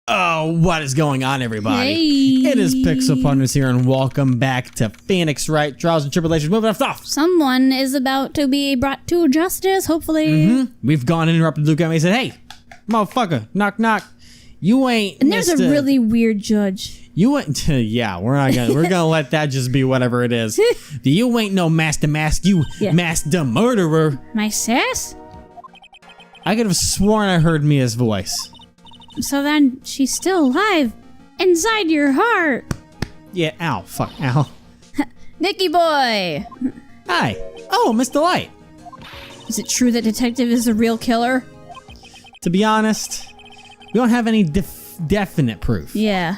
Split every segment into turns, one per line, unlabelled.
Oh, what is going on, everybody?
Hey.
It is Pixel Partners here, and welcome back to Phoenix Wright, Trials and Tribulations. Moving off.
Someone is about to be brought to justice, hopefully.
We've gone and interrupted Luke and he said, "Hey, motherfucker, knock knock. You ain't."
And there's a really weird judge.
You ain't. Yeah, we're gonna let that just be whatever it is. You ain't no master mask. You master murderer.
My sass?
I could have sworn I heard Mia's voice.
So then she's still alive inside your heart.
Yeah. Ow. Fuck. Ow.
Nicky boy.
Hi. Oh, Mr. Light.
Is it true that Detective is the real killer?
To be honest, we don't have any definite proof.
Yeah.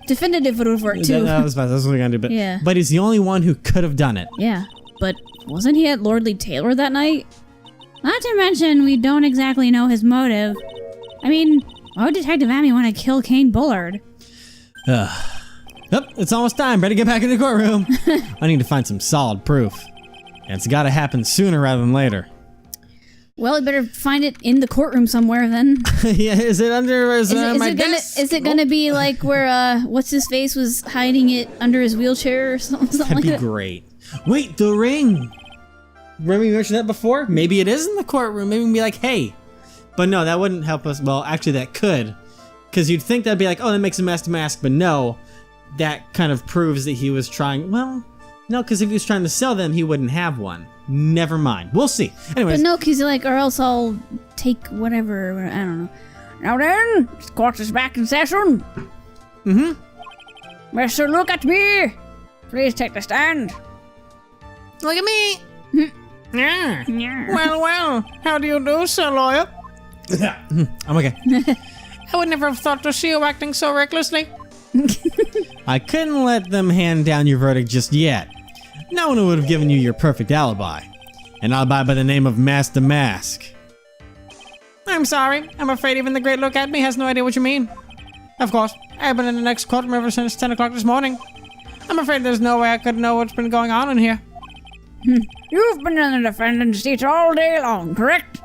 Definitive would have worked too.
That's what we're gonna do. But,
yeah.
But he's the only one who could have done it.
Yeah. But wasn't he at Lordly Taylor that night? Not to mention, we don't exactly know his motive. I mean, why would Detective Amy want to kill Kane Bullard?
Yep, it's almost time. Better get back in the courtroom. I need to find some solid proof. And it's gotta happen sooner rather than later.
Well, we better find it in the courtroom somewhere then.
Yeah, is it under my desk?
Is it gonna be like where what's his face was hiding it under his wheelchair or something
That'd
like
be
that?
great. Wait, the ring. Remember you mentioned that before? Maybe it is in the courtroom. Maybe we can be like, hey. But no, that wouldn't help us. Well, actually that could. Because you'd think that'd be like, oh, that makes him master mask. But no, that kind of proves that he was trying. Well, no, because if he was trying to sell them, he wouldn't have one. Never mind. We'll see. Anyways.
But no, because like, or else I'll take whatever. I don't know. Now then, the court is back in session. Mister, look at me. Please take the stand.
Look at me. Yeah.
Yeah.
Well, how do you do, sir lawyer? I'm okay. I would never have thought to see you acting so recklessly. I couldn't let them hand down your verdict just yet. No one would have given you your perfect alibi. An alibi by the name of Master Mask. I'm sorry. I'm afraid even the great look at me has no idea what you mean. Of course, I've been in the next courtroom ever since 10 o'clock this morning. I'm afraid there's no way I could know what's been going on in here.
You've been in the defendant's seat all day long, correct?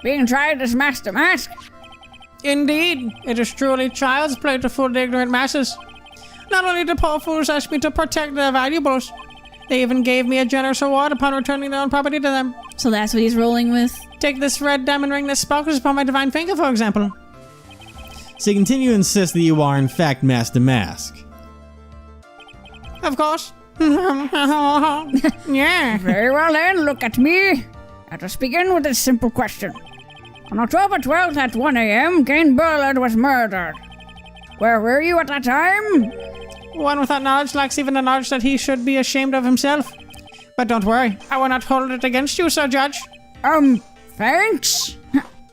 Being tried as Master Mask?
Indeed, it is truly child's play to fool the ignorant masses. Not only did poor fools ask me to protect their valuables, they even gave me a generous reward upon returning their own property to them.
So that's what he's rolling with?
Take this red diamond ring that sparkles upon my divine finger, for example. So you continue to insist that you are, in fact, Master Mask. Of course. Yeah.
Very well then, look at me. Let us begin with this simple question. On October 12th at 1 a.m., Kane Bullard was murdered. Where were you at that time?
One without knowledge lacks even the knowledge that he should be ashamed of himself. But don't worry, I will not hold it against you, Sir Judge.
Thanks.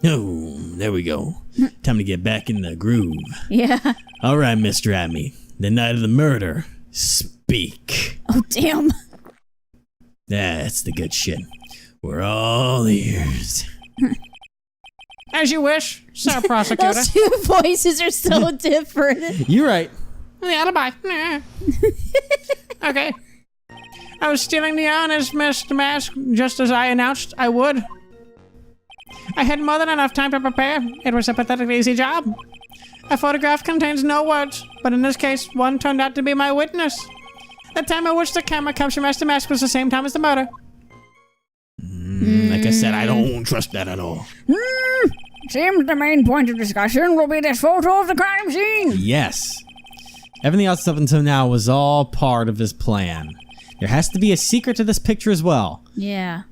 Oh, there we go. Time to get back in the groove.
Yeah.
All right, Mr. Admy. The night of the murder. Speak.
Oh, damn.
That's the good shit. We're all ears. As you wish, Sir Prosecutor.
Those two voices are so different.
You're right. The alibi. Okay. I was stealing the honors, Mr. Mask, just as I announced I would. I had more than enough time to prepare. It was a pathetically easy job. A photograph contains no words, but in this case, one turned out to be my witness. The time at which the camera captured Master Mask was the same time as the murder. Like I said, I don't trust that at all.
Seems the main point of discussion will be this photo of the crime scene.
Yes. Everything else up until now was all part of his plan. There has to be a secret to this picture as well.
Yeah.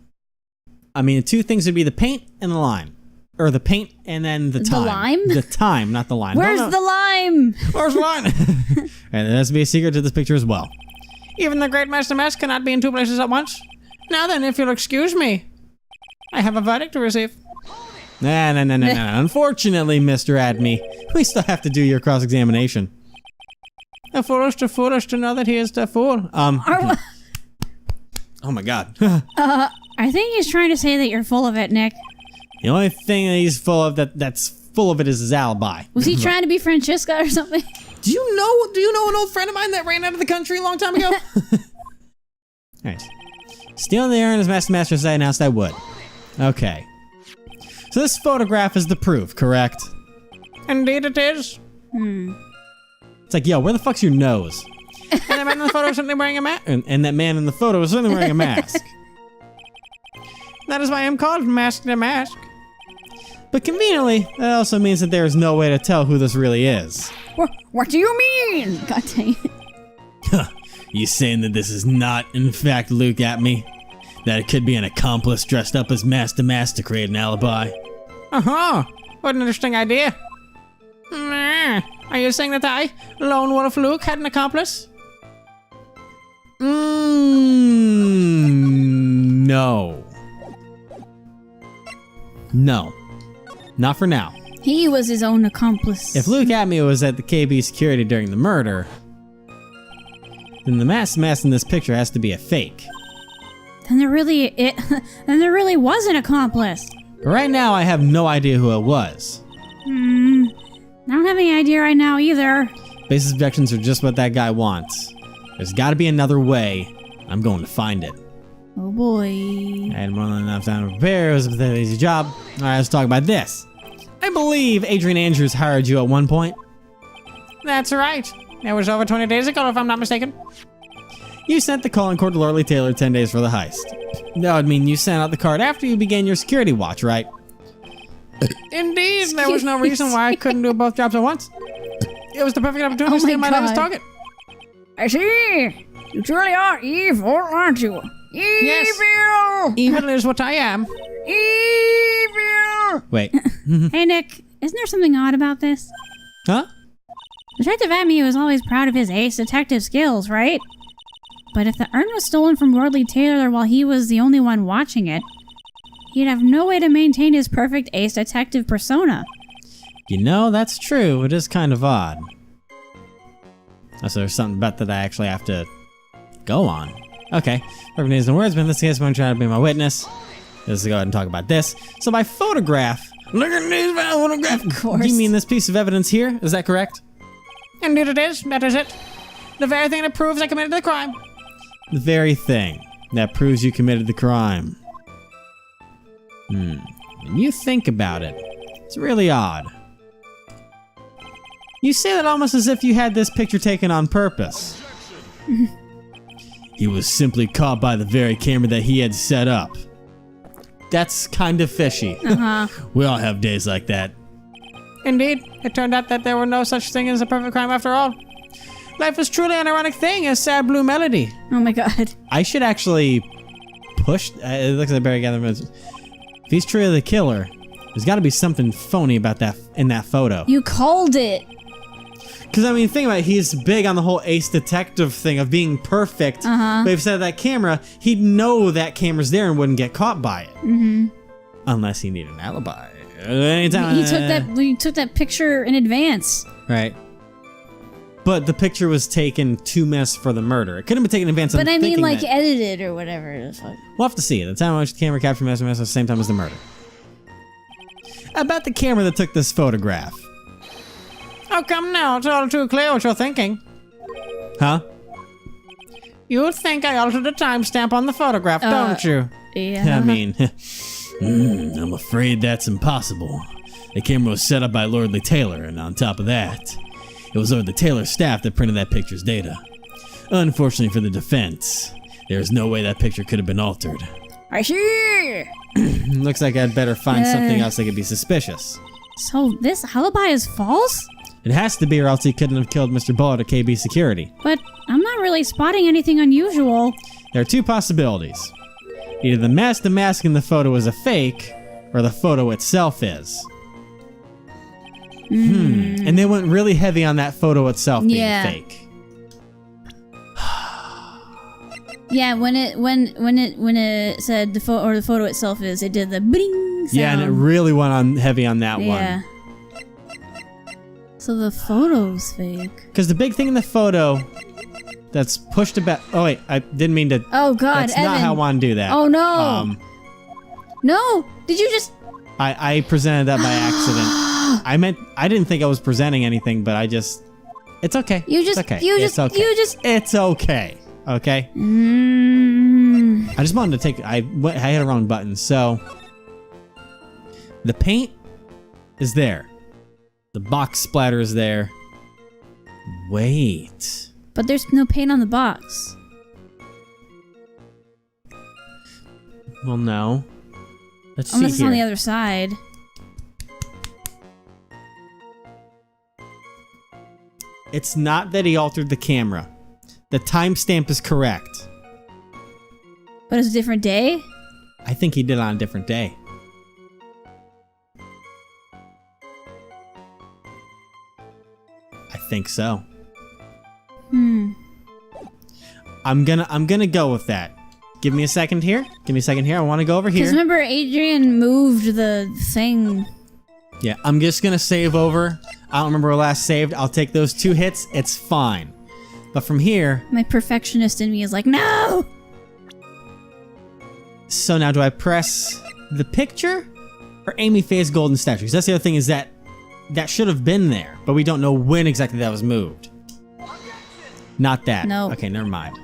I mean, the two things would be the paint and the lime. Or the paint and then the time.
The lime?
The time, not the lime.
Where's the lime?
Where's the lime? And there has to be a secret to this picture as well. Even the great Master Mask cannot be in two places at once. Now then, if you'll excuse me, I have a verdict to receive. No. Unfortunately, Mr. Admy, we still have to do your cross-examination. A foolish to know that he is the fool. Oh my god.
I think he's trying to say that you're full of it, Nick.
The only thing that he's full of that's full of it is his alibi.
Was he trying to be Francesca or something?
Do you know an old friend of mine that ran out of the country a long time ago? Alright. Stealing the urn as Master Master as I announced I would. Okay. So this photograph is the proof, correct? Indeed it is. It's like, yo, where the fuck's your nose? And that man in the photo is certainly wearing a mask. And that man in the photo is certainly wearing a mask. That is why I'm called Mask to Mask. But conveniently, that also means that there is no way to tell who this really is.
What do you mean? God dang it.
You saying that this is not, in fact, Luke at me? That it could be an accomplice dressed up as Mask to Mask to create an alibi? Uh-huh. What an interesting idea. Are you saying that I, Lone Wolf Luke, had an accomplice? No. No. Not for now.
He was his own accomplice.
If Luke Atme was at the KB security during the murder, then the mask in this picture has to be a fake.
Then there really was an accomplice.
But right now, I have no idea who it was.
I don't have any idea right now either.
Base objections are just what that guy wants. There's got to be another way. I'm going to find it.
Oh boy.
I had more than enough time to prepare. It was a pathetic easy job. All right, let's talk about this. I believe Adrian Andrews hired you at one point. That's right. It was over 20 days ago, if I'm not mistaken. You sent the calling card to Lordly Taylor 10 days for the heist. That would mean you sent out the card after you began your security watch, right? Indeed, there was no reason why I couldn't do both jobs at once. It was the perfect opportunity to stay my latest target.
I see. You truly are evil, aren't you? Evil!
Yes. Evil is what I am.
Evil!
Wait.
Hey, Nick, isn't there something odd about this?
Huh?
Detective Atme was always proud of his ace detective skills, right? But if the urn was stolen from Lordly Taylor while he was the only one watching it, he'd have no way to maintain his perfect ace detective persona.
You know, that's true. It is kind of odd. So there's something about that I actually have to go on. Okay. Perfect names and words, but in this case, I'm going to try to be my witness. Let's go ahead and talk about this. So by photograph, look at this photograph.
Of course.
You mean this piece of evidence here? Is that correct? Indeed it is. That is it. The very thing that proves I committed the crime. The very thing that proves you committed the crime. When you think about it, it's really odd. You say that almost as if you had this picture taken on purpose. He was simply caught by the very camera that he had set up. That's kind of fishy. We all have days like that. Indeed, it turned out that there were no such thing as a perfect crime after all. Life is truly an ironic thing, a sad blue melody.
Oh my god.
I should actually push... it looks like Barry Gather. If he's truly the killer, there's got to be something phony about that in that photo.
You called it.
Because, I mean, think about it. He's big on the whole ace detective thing of being perfect. But if he had that camera, he'd know that camera's there and wouldn't get caught by it. Unless he needed an alibi. Anytime.
He took that picture in advance.
Right. But the picture was taken 2 minutes for the murder. It couldn't have been taken in advance.
But I mean, like, edited or whatever.
We'll have to see. The time at which the camera captured SMS at the same time as the murder. About the camera that took this photograph. Oh, come now. It's all too clear what you're thinking. Huh? You think I altered the timestamp on the photograph, don't you?
Yeah.
I mean, I'm afraid that's impossible. The camera was set up by Lordly Taylor, and on top of that, it was Lordly Taylor's staff that printed that picture's data. Unfortunately for the defense, there's no way that picture could have been altered.
I see!
Looks like I'd better find something else that could be suspicious.
So this alibi is false?
It has to be, or else he couldn't have killed Mr. Bullet at KB Security.
But I'm not really spotting anything unusual.
There are 2 possibilities. Either the mask in the photo is a fake, or the photo itself is. And they went really heavy on that photo itself being fake.
Yeah, when it said the photo itself is, it did the bing sound.
Yeah, and it really went on heavy on that one.
Yeah. So the photo's fake.
Because the big thing in the photo that's pushed about... Oh, wait, I didn't mean to...
Oh, God,
That's not how I want to do that.
Oh, no.
No,
did you just...
I presented that by accident. I didn't think I was presenting anything, but I just... It's okay. It's okay. It's okay. Okay? I just wanted to take... I hit a wrong button, so... The paint is there. The box splatter is there. Wait.
But there's no paint on the box.
Well, no. Let's see
Unless it's
here.
on the other side.
It's not that he altered the camera. The timestamp is correct.
But it's a different day?
I think he did it on a different day. I think so. I'm gonna go with that. Give me a second here. I want to go over here.
Because remember, Adrian moved the thing.
Yeah, I'm just gonna save over. I don't remember where last saved. I'll take those 2 hits. It's fine. But from here...
My perfectionist in me is like, no!
So now do I press the picture? Or Amy Faye's golden statue? Because that's the other thing, is that should have been there. But we don't know when exactly that was moved. Not that.
No.
Okay, never mind.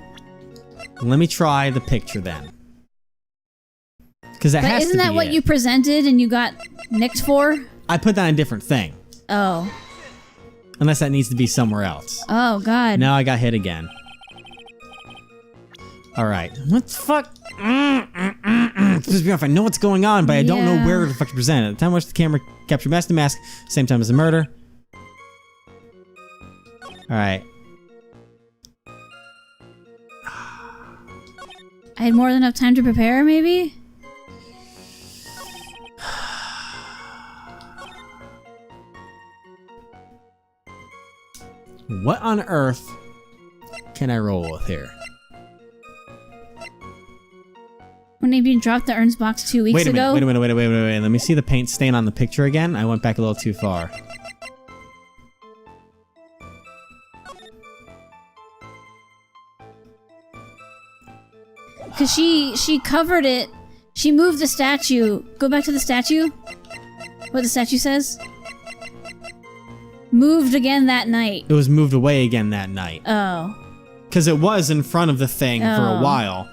Let me try the picture then. Because that has to be
But isn't that what you presented and you got nicked for?
I put that on a different thing.
Oh.
Unless that needs to be somewhere else.
Oh, God.
Now I got hit again. Alright. What the fuck? Pisses me off. I know what's going on, but I don't know where the fuck to present it. At the time in which the camera captured Master Mask, same time as the murder. Alright.
I had more than enough time to prepare, maybe?
What on earth can I roll with here?
When Adrian dropped the urns box 2 weeks ago?
Wait a minute. Let me see the paint stain on the picture again. I went back a little too far.
Because she covered it. She moved the statue. Go back to the statue. What the statue says? Moved again that night.
It was moved away again that night.
Oh.
Because it was in front of the thing for a
Oh.
while.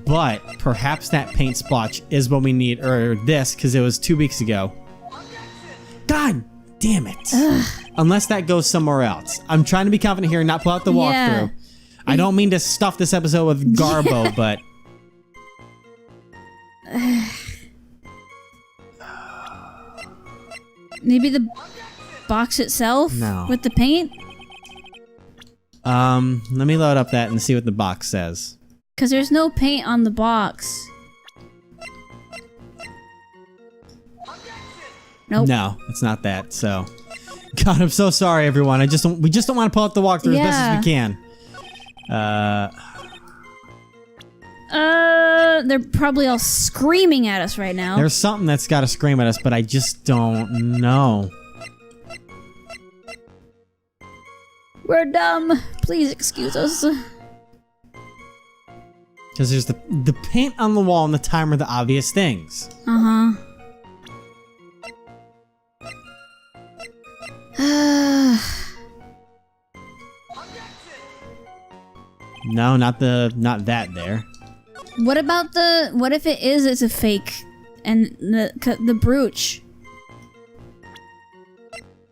But perhaps that paint splotch is what we need, or this, because it was 2 weeks ago. God damn it.
Ugh.
Unless that goes somewhere else. I'm trying to be confident here and not pull out the walkthrough. I don't mean to stuff this episode with garbo, but...
Maybe the box itself?
No.
With the paint?
Let me load up that and see what the box says.
Because there's no paint on the box. Nope.
No, it's not that, so... God, I'm so sorry, everyone. We just don't want to pull out the walkthrough as best as we can.
They're probably all screaming at us right now.
There's something that's got to scream at us, but I just don't know.
We're dumb. Please excuse us.
Because there's the paint on the wall and the timer, the obvious things.
Uh-huh.
No, not that there.
What about what if it's a fake? And the brooch?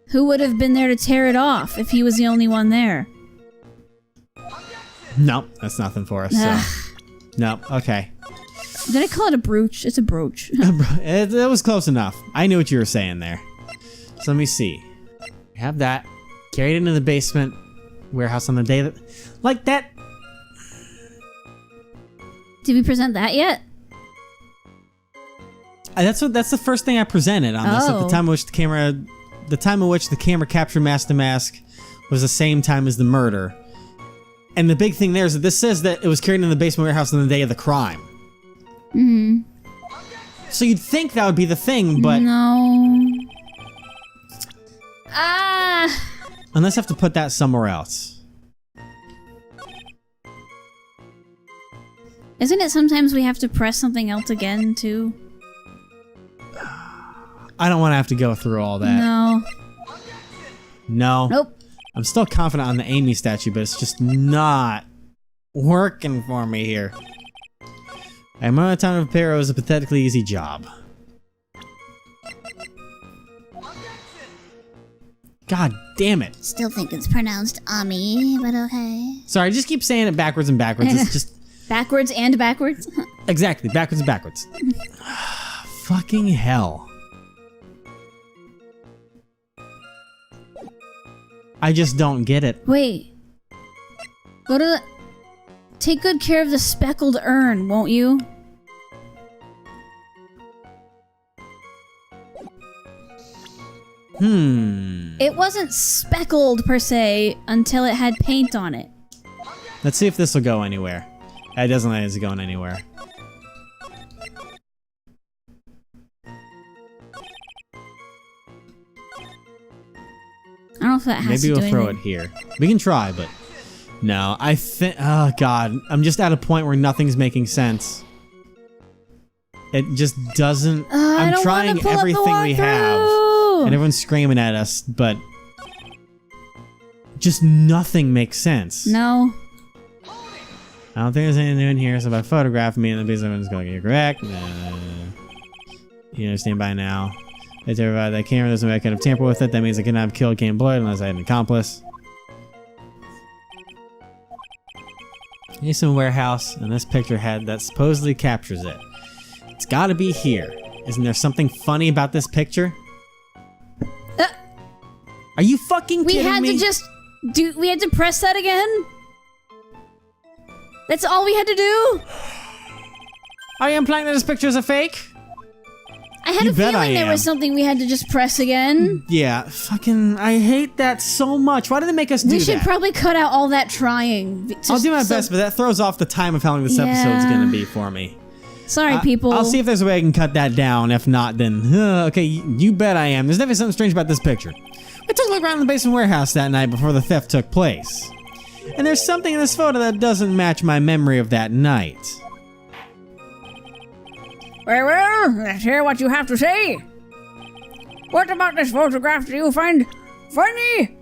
Who would have been there to tear it off if he was the only one there?
Nope, that's nothing for us, so. Nope, okay.
Did I call it a brooch? It's a brooch.
It was close enough. I knew what you were saying there. So let me see. Have that. Carried into the basement warehouse on the day that... Like that...
Did we present that yet?
That's the first thing I presented on this. At the time in which the camera captured Master Mask was the same time as the murder. And the big thing there is that this says that it was carried in the basement warehouse on the day of the crime.
Mm-hmm.
So you'd think that would be the thing, but...
No.
Unless I have to put that somewhere else.
Isn't it sometimes we have to press something else again, too?
I don't want to have to go through all that.
No.
No.
Nope.
I'm still confident on the Amy statue, but it's just not working for me here. The amount of time to prepare was a pathetically easy job. God damn it.
Still think it's pronounced Ami, but okay.
Sorry, I just keep saying it backwards and backwards. It's just...
Backwards and backwards?
Exactly, backwards and backwards. Fucking hell. I just don't get it.
Wait. Go to the... Take good care of the speckled urn, won't you? It wasn't speckled, per se, until it had paint on it.
Let's see if this will go anywhere. It doesn't look like it's going anywhere.
I don't know if that has
Maybe
to
we'll
do
throw
anything.
it here. We can try, but... No, I think... Oh, God. I'm just at a point where nothing's making sense. It just doesn't... I'm trying everything we have. And everyone's screaming at us, but... Just nothing makes sense.
No.
I don't think there's anything in here, so if I photograph me and the piece of it's going to get correct. You understand by now. It's everybody that camera doesn't mean I could have tampered with it. That means I cannot have killed Game Blood unless I had an accomplice. Mason warehouse, and this picture head that supposedly captures it. It's gotta be here. Isn't there something funny about this picture? Are you fucking kidding me?
We had to just do... We had to press that again? That's all we had to do?
Are you implying that this picture is a fake?
I had a feeling there was something we had to just press again.
Yeah, fucking... I hate that so much. Why do they make us do that?
We should probably cut out all that trying.
I'll do my best, but that throws off the time of how long this episode's gonna be for me.
Sorry, people.
I'll see if there's a way I can cut that down. If not, then... okay, you bet I am. There's definitely something strange about this picture. I took a look around the basement warehouse that night before the theft took place. And there's something in this photo that doesn't match my memory of that night.
Very well, let's hear what you have to say. What about this photograph do you find funny?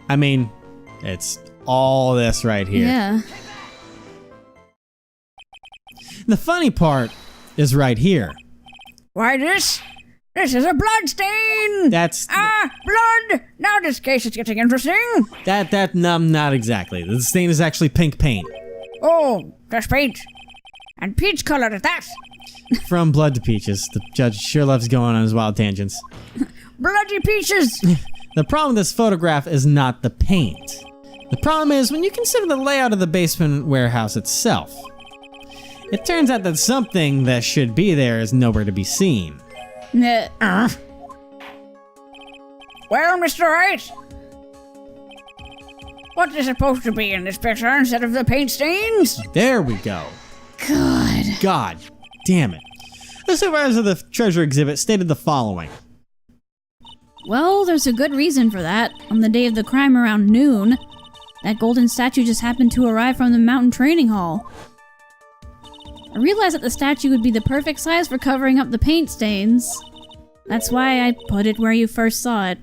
I mean, it's all this right here.
Yeah.
The funny part is right here.
Why this? This is a blood stain!
That's...
blood! Now this case is getting interesting.
Not exactly. The stain is actually pink paint.
Oh, just paint. And peach color at that.
From blood to peaches. The judge sure loves going on his wild tangents.
Bloody peaches!
The problem with this photograph is not the paint. The problem is when you consider the layout of the basement warehouse itself. It turns out that something that should be there is nowhere to be seen.
Well, Mr. Wright, what is supposed to be in this picture instead of the paint stains?
There we go. God damn it. The supervisor of the treasure exhibit stated the following.
Well, there's a good reason for that. On the day of the crime around noon, that golden statue just happened to arrive from the mountain training hall. I realized that the statue would be the perfect size for covering up the paint stains. That's why I put it where you first saw it.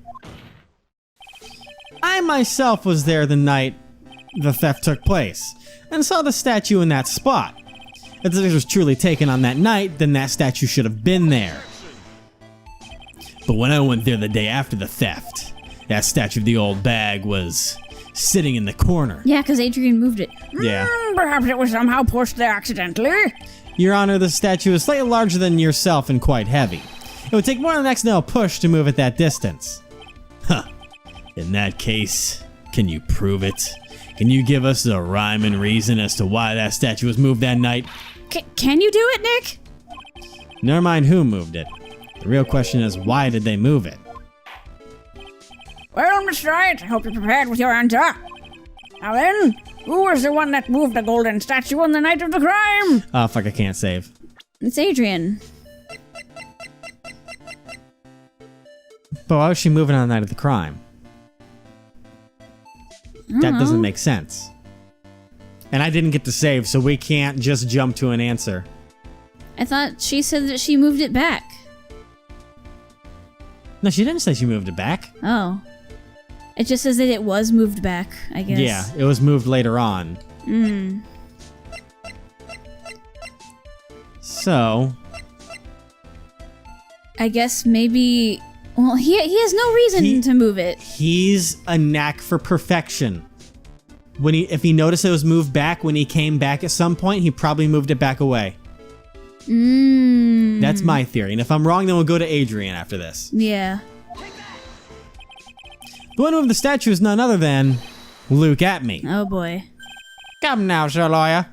I myself was there the night the theft took place, and saw the statue in that spot. If this was truly taken on that night, then that statue should have been there. But when I went there the day after the theft, that statue of the old bag was sitting in the corner.
Yeah, because Adrian moved it.
Yeah.
Perhaps it was somehow pushed there accidentally.
Your Honor, the statue is slightly larger than yourself and quite heavy. It would take more than an accidental push to move it that distance. Huh. In that case, can you prove it? Can you give us a rhyme and reason as to why that statue was moved that night?
Can you do it, Nick?
Never mind who moved it. The real question is, why did they move it?
Well, Mr. Wright, I hope you're prepared with your answer. Now then, who was the one that moved the golden statue on the night of the crime?
Oh, fuck, I can't save.
It's Adrian.
But why was she moving on the night of the crime? That
know.
doesn't make sense. And I didn't get to save, so we can't just jump to an answer.
I thought she said that she moved it back.
No, she didn't say she moved it back.
Oh. It just says that it was moved back, I guess.
Yeah, it was moved later on.
So... I guess maybe Well, he has no reason to move it.
He's a knack for perfection. If he noticed it was moved back when he came back at some point, he probably moved it back away. That's my theory. And if I'm wrong, then we'll go to Adrian after this.
Yeah.
The one with the statue is none other than Luke at me.
Oh boy.
Come now, Sir Lawyer.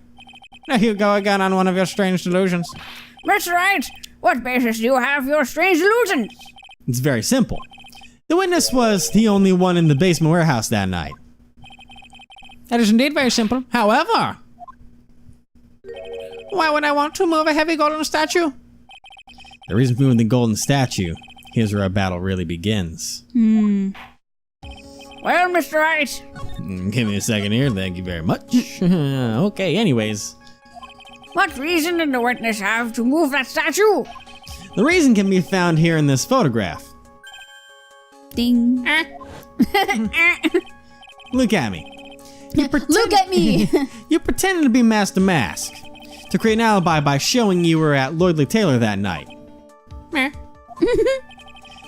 Now you go again on one of your strange delusions.
Mr. Wright, what basis do you have for your strange delusions?
It's very simple. The witness was the only one in the basement warehouse that night. That is indeed very simple. However, why would I want to move a heavy golden statue? The reason for moving the golden statue, here's where our battle really begins.
Well, Mr. Wright.
Give me a second here, thank you very much. Okay, anyways.
What reason did the witness have to move that statue?
The reason can be found here in this photograph.
Ding.
Look at me.
Look at me.
You pretended to be Master Mask to create an alibi by showing you were at Lordly Taylor that night.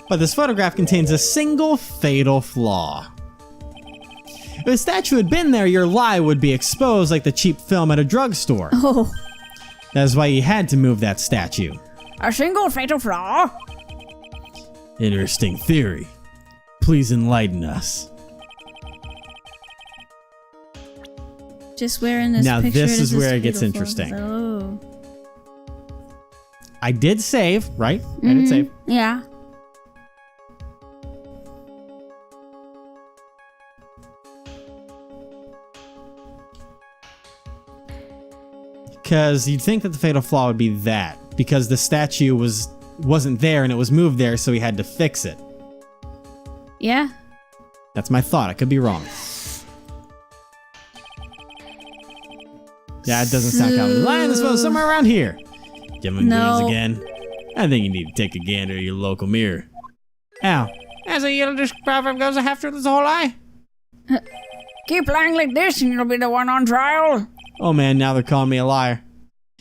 But this photograph contains a single fatal flaw. If the statue had been there, your lie would be exposed like the cheap film at a drugstore.
Oh.
That's why you had to move that statue.
A single fatal flaw?
Interesting theory. Please enlighten us.
Just where in this
Now
picture
this
does
is where
this
it gets
fatal flaw-
interesting.
Oh.
I did save, right? I did save.
Yeah.
Because you'd think that the fatal flaw would be that. Because the statue wasn't there and it was moved there, so he had to fix it.
Yeah.
That's my thought. I could be wrong. That doesn't sound common. Lion is supposed somewhere around here. Gentlemen,
No.
again. I think you need to take a gander at your local mirror. Ow. As a Yiddish proverb goes, a half truth is a whole lie.
Keep lying like this and you'll be the one on trial.
Oh man, now they're calling me a liar.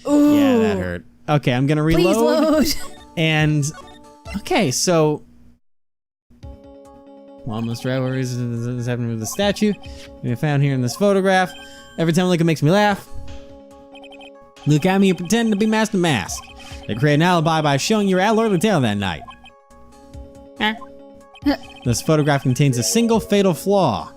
Ooh.
Yeah, that hurt. Okay, I'm gonna reload.
Please load.
And okay, so almost right where is happening with the statue? We found here in this photograph. Every time I look, it makes me laugh. Look at me, you pretend to be Master Mask. They create an alibi by showing you were at Lordly Tail that night. This photograph contains a single fatal flaw.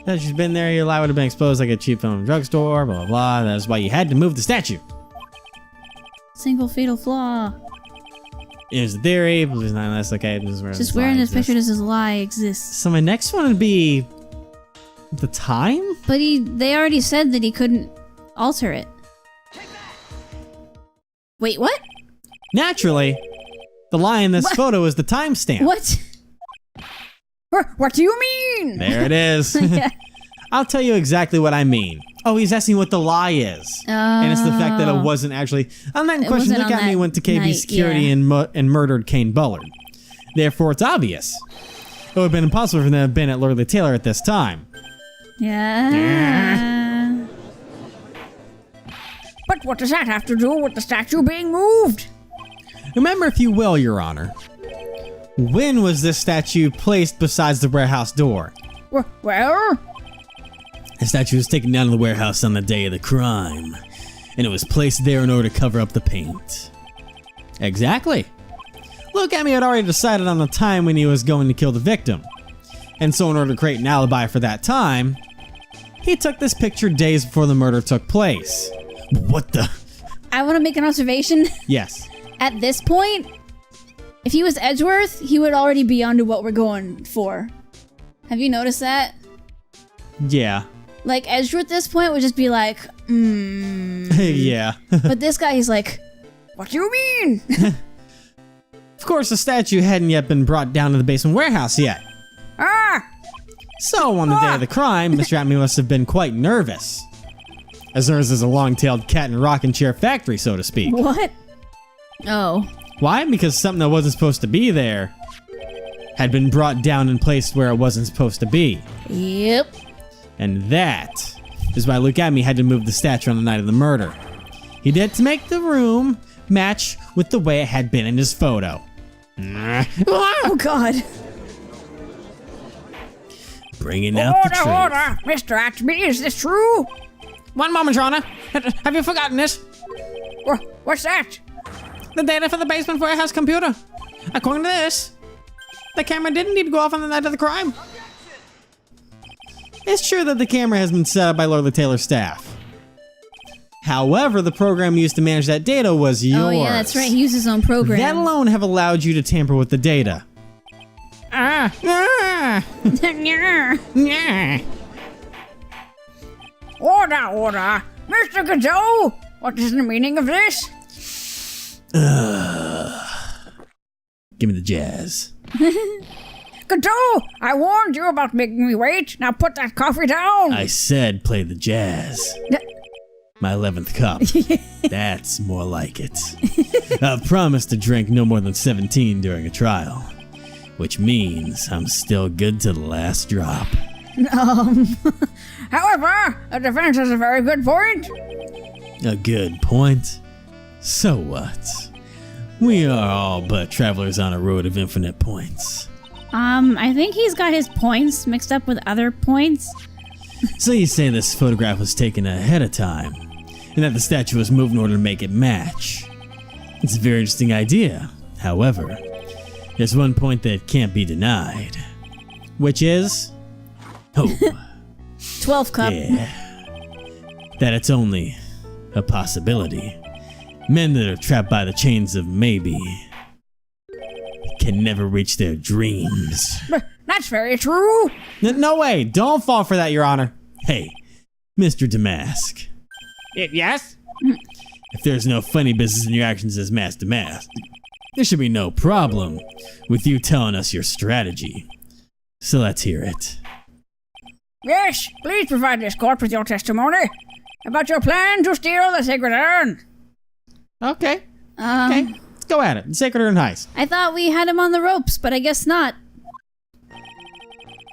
That she's been there, your lie would have been exposed like a cheap film drugstore, blah blah blah. That's why you had to move the statue.
Single fatal flaw.
Here's the theory, but it's not unless okay. This is where
Just where in this picture does this lie exist?
So my next one would be the time?
But they already said that he couldn't alter it. Wait, what?
Naturally, the lie in this
What?
photo is the timestamp.
What?
What do you mean?
There it is. I'll tell you exactly what I mean. Oh, he's asking what the lie is. And it's the fact that it wasn't actually... On that question,
wasn't
look
on
at me
that
went to KB
night,
Security
yeah.
and murdered Kane Bullard. Therefore, it's obvious. It would have been impossible for them to have been at Lordly Taylor at this time.
Yeah.
But what does that have to do with the statue being moved?
Remember, if you will, Your Honor, when was this statue placed besides the warehouse door?
Well,
The statue was taken down to the warehouse on the day of the crime, and it was placed there in order to cover up the paint. Exactly. Look at me had already decided on the time when he was going to kill the victim, and so in order to create an alibi for that time, he took this picture days before the murder took place. What the?
I want to make an observation.
Yes.
At this point, if he was Edgeworth, he would already be onto what we're going for. Have you noticed that?
Yeah.
Like, Edgeworth at this point would just be like,
Yeah.
But this guy, he's like,
what do you mean?
Of course, the statue hadn't yet been brought down to the basement warehouse yet.
Ah!
So, on the day of the crime, Mr. Atme must have been quite nervous. As nervous as a long-tailed cat in a rocking chair factory, so to speak.
what? Oh.
Why? Because something that wasn't supposed to be there had been brought down and placed where it wasn't supposed to be.
Yep.
And that is why Luke Atme had to move the statue on the night of the murder. He did it to make the room match with the way it had been in his photo.
Oh God.
Bringing out the truth.
Order! Mr. Atchby, is this true?
One moment, Your Honor. Have you forgotten this?
What's that?
The data for the basement warehouse computer. According to this, the camera didn't need to go off on the night of the crime. It's true that the camera has been set up by Lord Taylor's staff. However, the program used to manage that data was yours.
Oh yeah, that's right. He used his own program.
That alone have allowed you to tamper with the data.
Order! Mr. Godot! What is the meaning of this?
Give me the jazz.
Godot! I warned you about making me wait. Now put that coffee down!
I said play the jazz. My 11th cup. That's more like it. I've promised to drink no more than 17 during a trial, which means I'm still good to the last drop.
However, the defense has a very good point.
A good point? So what? We are all but travelers on a road of infinite points.
I think he's got his points mixed up with other points.
So you say this photograph was taken ahead of time, and that the statue was moved in order to make it match. It's a very interesting idea. However, there's one point that can't be denied. Which is?
12th cup.
Yeah. That it's only a possibility. Men that are trapped by the chains of maybe can never reach their dreams.
That's very true.
No way! Don't fall for that, Your Honor. Hey, Mr. Damask. Yes? If there's no funny business in your actions as Master Damask, there should be no problem with you telling us your strategy. So let's hear it.
Yes, please provide this court with your testimony about your plan to steal the sacred urn.
Okay. Okay. Let's go at it. The Sacred Urn heist.
I thought we had him on the ropes, but I guess not.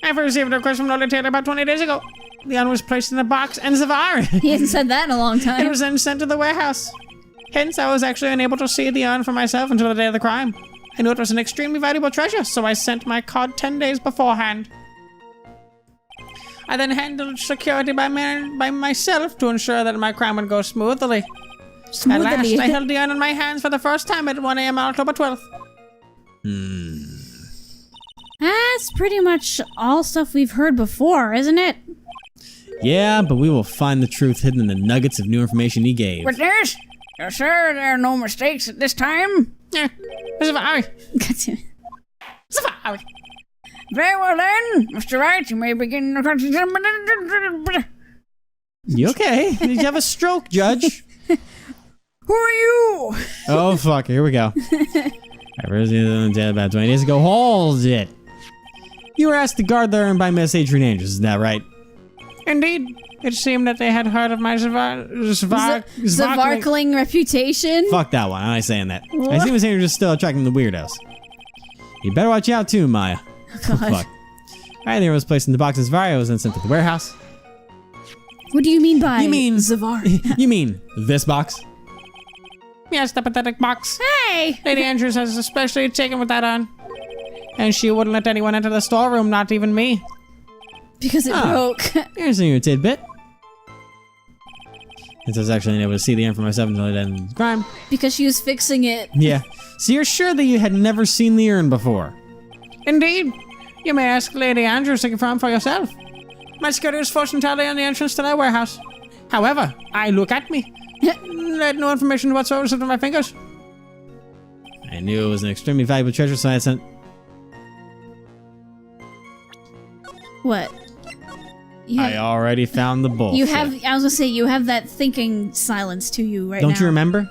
I received a request from Lord Taylor about 20 days ago. The urn was placed in a box and Zavar.
He hasn't said that in a long time.
It was then sent to the warehouse. Hence, I was actually unable to see the urn for myself until the day of the crime. I knew it was an extremely valuable treasure, so I sent my card 10 days beforehand. I then handled security by myself to ensure that my crime would go smoothly. At last, I held the urn in my hands for the first time at 1 a.m. on October 12th.
That's pretty much all stuff we've heard before, isn't it?
Yeah, but we will find the truth hidden in the nuggets of new information he gave.
Witness? You're sure there are no mistakes at this time?
Zavar.
Very well then, Mr. Wright, you may begin the question.
You okay? Did you have a stroke, Judge?
Who are you?
Oh, fuck. Here we go. I received the about 20 days ago. Hold it. You were asked to guard the urn by Miss Adrian Andrews, isn't that right? Indeed. It seemed that they had heard of my
Zavarkling reputation?
Fuck that one. I'm not saying that. I see Miss Andrews is still attracting the weirdos. You better watch out too, Maya.
God.
Fuck. Alright, there was placed in the box as Vario was then sent to the warehouse.
What do you mean by
Zavar? You mean this box? Yes, the pathetic box.
Hey!
Lady Andrews has especially taken with that on. And she wouldn't let anyone enter the storeroom, not even me.
Because it broke.
Here's a new tidbit. Since I was actually unable to see the urn for myself until I did the crime.
Because she was fixing it.
Yeah. So you're sure that you had never seen the urn before? Indeed. You may ask Lady Andrews to confirm for yourself. My security was forced entirely on the entrance to that warehouse. However, look at me. Let no information whatsoever slip from my fingers. I knew it was an extremely valuable treasure, so I sent...
What?
I already found the bullshit.
You have, I was gonna say, you have that thinking silence to you right now.
Don't you remember?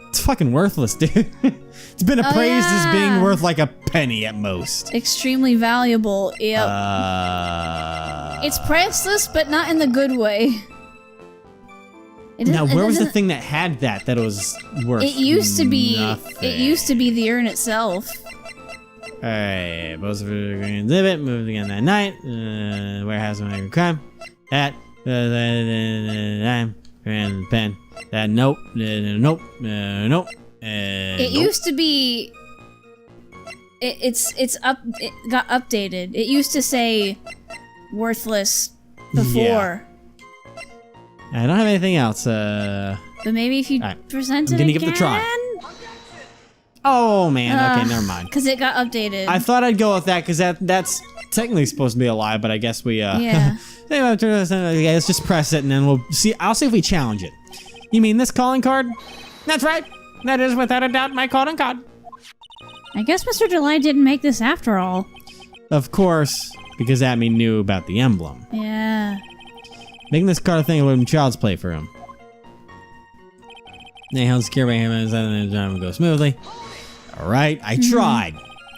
It's fucking worthless, dude. It's been appraised as being worth like a penny at most.
Extremely valuable, yep. It's priceless, but not in the good way.
Now, where was the thing that had that was worth
It used to be,
nothing?
it used to be the urn itself.
Alright, both of the green exhibit moved again that night. Warehouse of crime. At grand pen. Nope. Nope. Nope.
It used to be. It got updated. It used to say worthless before.
Yeah. I don't have anything else.
But maybe if you present it
I'm gonna
again.
give it a try. Oh man. Okay, never mind.
Because it got updated.
I thought I'd go with that because that's technically supposed to be a lie, but I guess we.
Yeah.
Okay, let's just press it and then we'll see. I'll see if we challenge it. You mean this calling card? That's right. That is without a doubt my calling card.
I guess Mr. Delight didn't make this after all.
Of course, because Atme knew about the emblem.
Yeah.
Making this card a thing would be child's play for him. Now, secure by him and the would go smoothly. All right, I tried.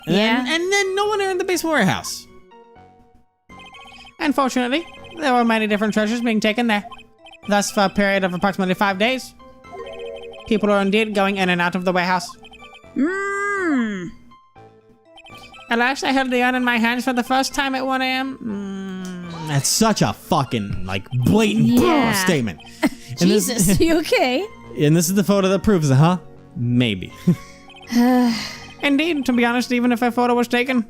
And then no one entered the basement warehouse. Unfortunately, there were many different treasures being taken there. Thus, for a period of approximately 5 days, people are indeed going in and out of the warehouse. At last, I held the urn in my hands for the first time at 1 a.m. That's such a fucking, blatant statement.
Jesus, you okay?
And this is the photo that proves it, huh? Maybe. Indeed, to be honest, even if a photo was taken,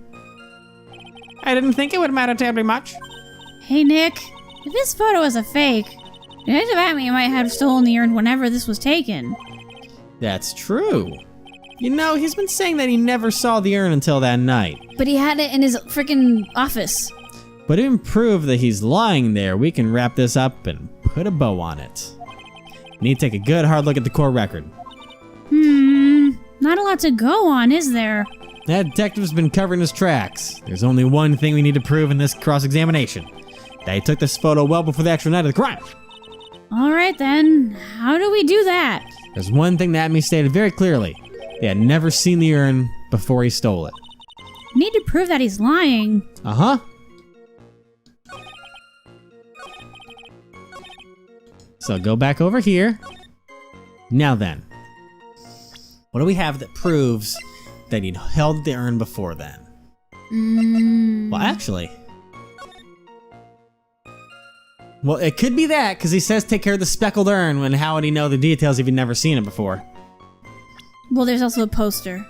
I didn't think it would matter terribly much.
Hey, Nick. If this photo is a fake, Detective Atme might have stolen the urn whenever this was taken.
That's true. You know, he's been saying that he never saw the urn until that night.
But he had it in his freaking office.
But to prove that he's lying there, we can wrap this up and put a bow on it. We need to take a good hard look at the core record.
Not a lot to go on, is there?
That detective's been covering his tracks. There's only one thing we need to prove in this cross-examination. That he took this photo well before the actual night of the crime.
Alright then, how do we do that?
There's one thing that Atme stated very clearly. He had never seen the urn before he stole it.
We need to prove that he's lying.
Uh-huh. So go back over here. Now then. What do we have that proves that he'd held the urn before then? Well, actually. Well, it could be that, because he says take care of the speckled urn, when how would he know the details if he'd never seen it before?
Well, there's also a poster.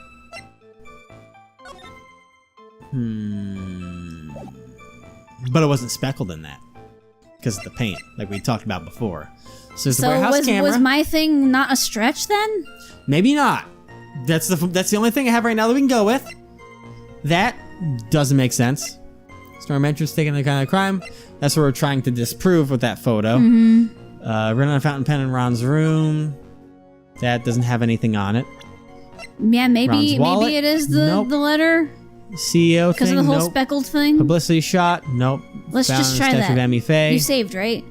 But it wasn't speckled in that. Because of the paint, like we talked about before. So there's the warehouse camera.
Was my thing not a stretch then?
Maybe not. That's the only thing I have right now that we can go with. That doesn't make sense. Storm entrance taking the kind of crime. That's what we're trying to disprove with that photo. Run on a fountain pen in Ron's room. That doesn't have anything on it.
Yeah, maybe it is the letter.
CEO thing.
Because of the whole speckled thing.
Publicity shot. Nope.
Let's just try that.
Of Amy Faye.
You saved, right?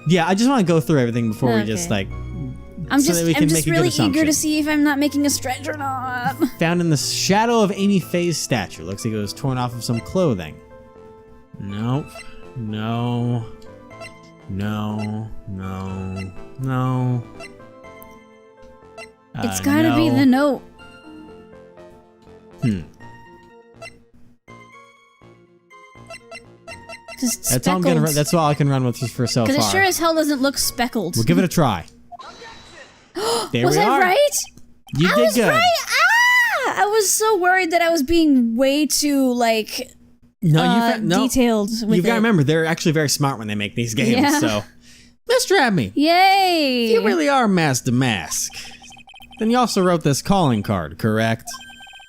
Yeah, I just want to go through everything before we just
I'm just really eager to see if I'm not making a stretch or not.
Found in the shadow of Amy Faye's statue. Looks like it was torn off of some clothing. Nope. No.
It's gotta be the note.
That's all that's all I can run with for so far.
Because it sure as hell doesn't look speckled.
We'll give it a try. There
was
we are.
I right?
You did good.
Right? Ah! I was so worried that I was being way too detailed with
You've got to remember, they're actually very smart when they make these games.
Yeah.
So, Mr. Atme.
Yay!
You really are master mask. Then you also wrote this calling card, correct?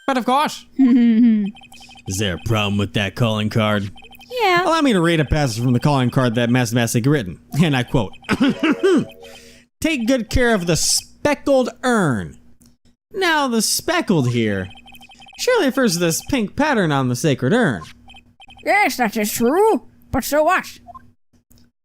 But of course. Is there a problem with that calling card?
Yeah.
Allow me to read a passage from the calling card that Master Mask had written, and I quote. Take good care of the speckled urn. Now, the speckled here surely refers to this pink pattern on the sacred urn.
Yes, that is true. But so what?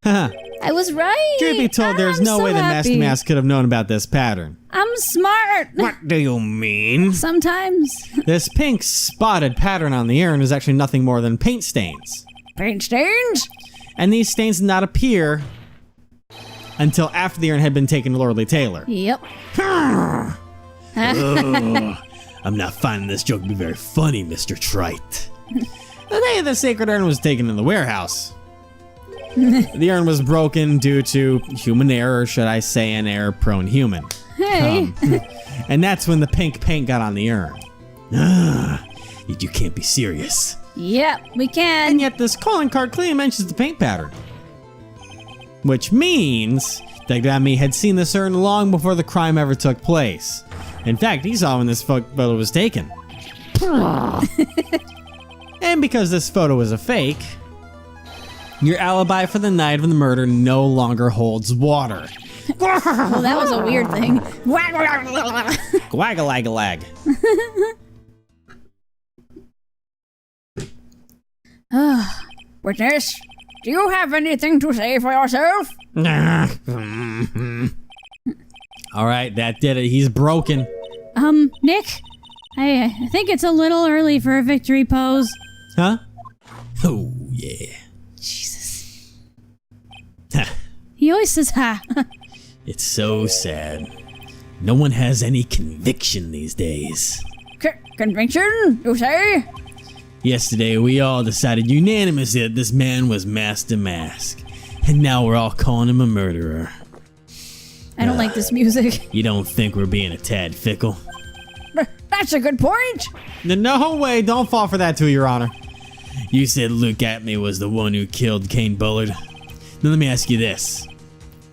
Haha.
I was right.
Truth be told, there's no way that Master Mask could have known about this pattern.
I'm smart.
What do you mean?
Sometimes.
This pink spotted pattern on the urn is actually nothing more than paint stains.
Paint stains?
And these stains did not appear until after the urn had been taken to Lordly Taylor.
Yep.
I'm not finding this joke to be very funny, Mr. Trite. The day the sacred urn was taken in the warehouse, The urn was broken due to human error, or should I say an error-prone human.
Hey.
And that's when the pink paint got on the urn. You can't be serious.
Yep, we
And
can.
yet this calling card clearly mentions the paint pattern. Which means that me had seen this urn long before the crime ever took place. In fact, he saw when this photo was taken. And because this photo was a fake, your alibi for the night of the murder no longer holds water.
Well, that was a weird thing.
Wag-a-lag-a-lag.
Witness, do you have anything to say for yourself?
Alright, that did it. He's broken.
Nick, I think it's a little early for a victory pose.
Huh? Oh, yeah.
Jesus. He always says ha.
It's so sad. No one has any conviction these days.
Conviction, you say?
Yesterday, we all decided unanimously that this man was Master Mask. And now we're all calling him a murderer.
I don't like this music.
You don't think we're being a tad fickle?
That's a good point.
No way, don't fall for that too, Your Honor. You said Luke Atme was the one who killed Kane Bullard. Now let me ask you this.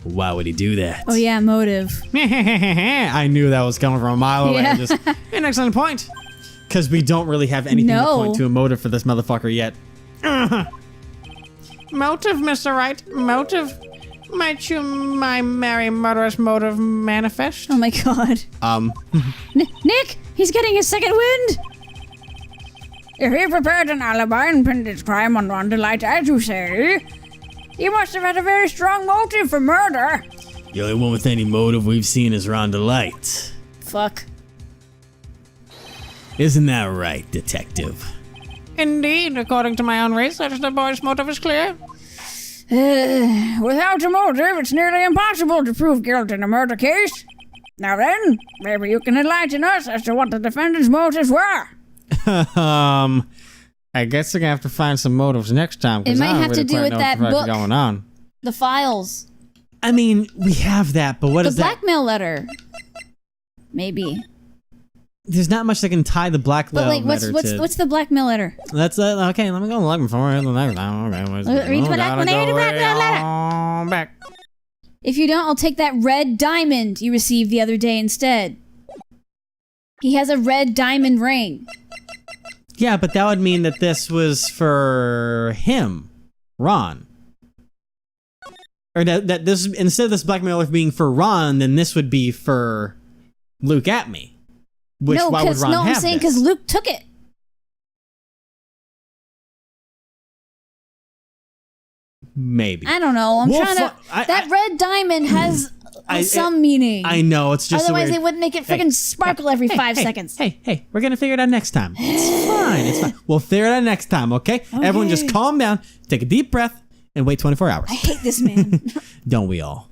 Why would he do that?
Oh yeah, motive.
I knew that was coming from a mile away.
Yeah.
Just an excellent point. Because we don't really have anything to point to a motive for this motherfucker yet. Motive, Mr. Wright. Motive. Might you, my merry murderous motive manifest?
Oh my god. Nick, he's getting his second wind.
If he prepared an alibi and pinned his crime on Rhonda Light, as you say, he must have had a very strong motive for murder.
The only one with any motive we've seen is Rhonda Light.
Fuck.
Isn't that right, Detective? Indeed, according to my own research, the boy's motive is clear.
Without a motive, it's nearly impossible to prove guilt in a murder case. Now then, maybe you can enlighten us as to what the defendant's motives were.
I guess we're gonna have to find some motives next time.
It might have to do with that book.
Going on.
The files.
I mean, we have that, but what
The
is that?
blackmail letter. Maybe.
There's not much that can tie the blackmail
But like,
letter to.
what's the blackmail letter?
That's okay. Let me go look before I next time. Okay,
Read the blackmail letter.
Back.
If you don't, I'll take that red diamond you received the other day instead. He has a red diamond ring.
Yeah, but that would mean that this was for him, Ron. Or that this, instead of this blackmail letter being for Ron, then this would be for Luke Atme. Which,
No,
why would Ron
I'm
have
saying
this?
because Luke took it.
Maybe.
I don't know. I'm trying to. That red diamond has some meaning.
I know, it's just
Otherwise,
so
they
weird.
wouldn't make it freaking sparkle every 5 seconds.
Hey, we're gonna figure it out next time. It's fine, it's fine. We'll figure it out next time, okay? Everyone just calm down, take a deep breath, and wait 24 hours.
I hate this man.
Don't we all?